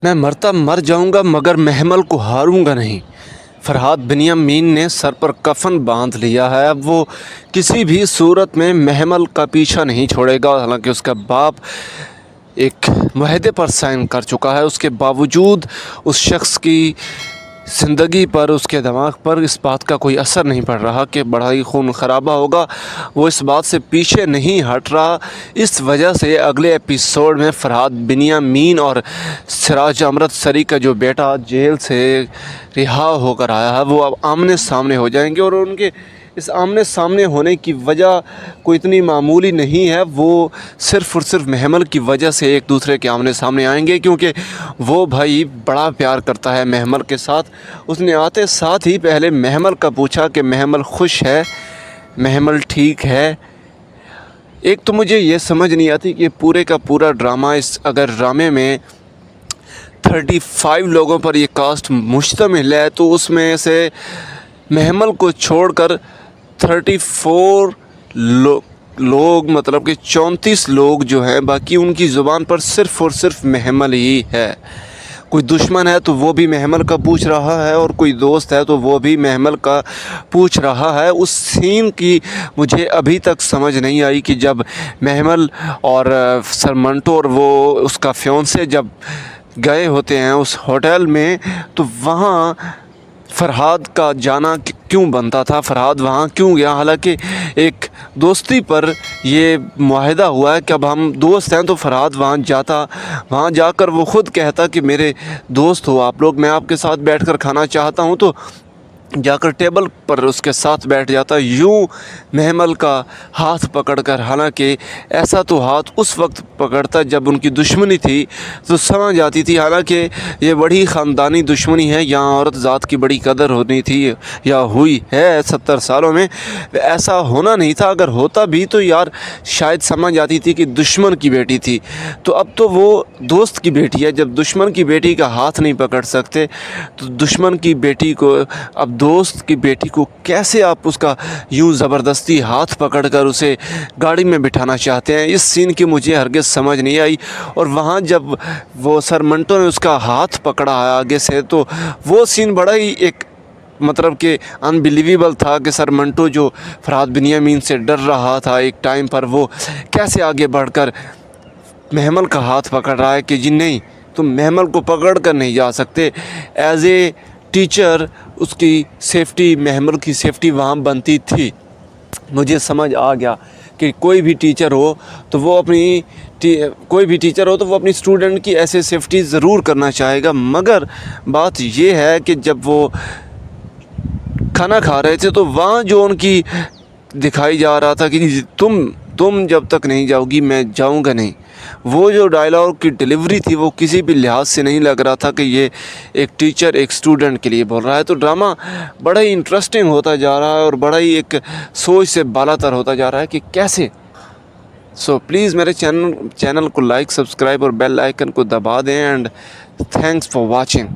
मैं मरता मर जाऊंगा मगर महमल को हारूंगा नहीं। फरहाद बिन्यामीन ने सर पर कफन बांध लिया है। अब वो किसी भी सूरत में महमल का पीछा नहीं छोड़ेगा। हालांकि उसका बाप एक मुआहदे पर साइन कर चुका है, उसके बावजूद उस शख्स की ज़िंदगी पर, उसके दिमाग पर इस बात का कोई असर नहीं पड़ रहा कि बड़ा ही खून खराबा होगा। वो इस बात से पीछे नहीं हट रहा। इस वजह से अगले एपिसोड में फरहाद बिन्यामीन और सिराज अमृतसरी का जो बेटा जेल से रिहा होकर आया है, वो अब आमने सामने हो जाएंगे। और उनके इस आमने सामने होने की वजह कोई इतनी मामूली नहीं है। वो सिर्फ़ और सिर्फ महमल की वजह से एक दूसरे के आमने सामने आएंगे, क्योंकि वो भाई बड़ा प्यार करता है महमल के साथ। उसने आते साथ ही पहले महमल का पूछा कि महमल खुश है, महमल ठीक है। एक तो मुझे ये समझ नहीं आती कि पूरे का पूरा ड्रामा, इस अगर ड्रामे में 35 लोगों पर ये कास्ट मुश्तमिल है, तो उसमें से महमल को छोड़कर 34 लोग मतलब कि 34 लोग जो हैं, बाकी उनकी ज़ुबान पर सिर्फ़ और सिर्फ महमल ही है। कोई दुश्मन है तो वो भी महमल का पूछ रहा है, और कोई दोस्त है तो वो भी महमल का पूछ रहा है। उस सीन की मुझे अभी तक समझ नहीं आई कि जब महमल और सर मंटो और वो उसका फियांसे जब गए होते हैं उस होटल में, तो वहाँ फरहाद का जाना क्यों बनता था, फरहाद वहाँ क्यों गया। हालांकि एक दोस्ती पर ये मुआहदा हुआ है कि अब हम दोस्त हैं, तो फरहाद वहाँ जाता, वहाँ जाकर वो ख़ुद कहता कि मेरे दोस्त हो आप लोग, मैं आपके साथ बैठकर खाना चाहता हूँ, तो जाकर टेबल पर उसके साथ बैठ जाता। यूँ महमल का हाथ पकड़कर, हालांकि ऐसा तो हाथ उस वक्त पकड़ता जब उनकी दुश्मनी थी तो समझ आती थी। हालांकि ये बड़ी ख़ानदानी दुश्मनी है, यहाँ औरत ज़ात की बड़ी कदर होनी थी या हुई है 70 सालों में। ऐसा होना नहीं था, अगर होता भी तो यार शायद समझ आती थी कि दुश्मन की बेटी थी। तो अब तो वो दोस्त की बेटी है। जब दुश्मन की बेटी का हाथ नहीं पकड़ सकते, तो दुश्मन की बेटी को, अब दोस्त की बेटी को कैसे आप उसका यूं ज़बरदस्ती हाथ पकड़कर उसे गाड़ी में बिठाना चाहते हैं। इस सीन की मुझे हरगिज़ समझ नहीं आई। और वहाँ जब वो सर मंटो ने उसका हाथ पकड़ा आगे से, तो वो सीन बड़ा ही एक मतलब कि अनबिलीवेबल था कि सर मंटो जो फरहाद बिन्यामीन से डर रहा था एक टाइम पर, वो कैसे आगे बढ़कर महमल का हाथ पकड़ रहा है कि जी नहीं, तुम महमल को पकड़ कर नहीं जा सकते। एज ए टीचर उसकी सेफ़्टी, महमल की सेफ़्टी वहाँ बनती थी। मुझे समझ आ गया कि कोई भी टीचर हो तो वो अपनी स्टूडेंट की ऐसे सेफ़्टी ज़रूर करना चाहेगा। मगर बात ये है कि जब वो खाना खा रहे थे, तो वहाँ जो उनकी दिखाई जा रहा था कि तुम जब तक नहीं जाओगी मैं जाऊँगा नहीं, वो जो डायलॉग की डिलीवरी थी वो किसी भी लिहाज से नहीं लग रहा था कि ये एक टीचर एक स्टूडेंट के लिए बोल रहा है। तो ड्रामा बड़ा ही इंटरेस्टिंग होता जा रहा है और बड़ा ही एक सोच से बालातर होता जा रहा है कि कैसे। सो प्लीज़ मेरे चैनल को लाइक, सब्सक्राइब और बेल आइकन को दबा दें। And thanks for watching.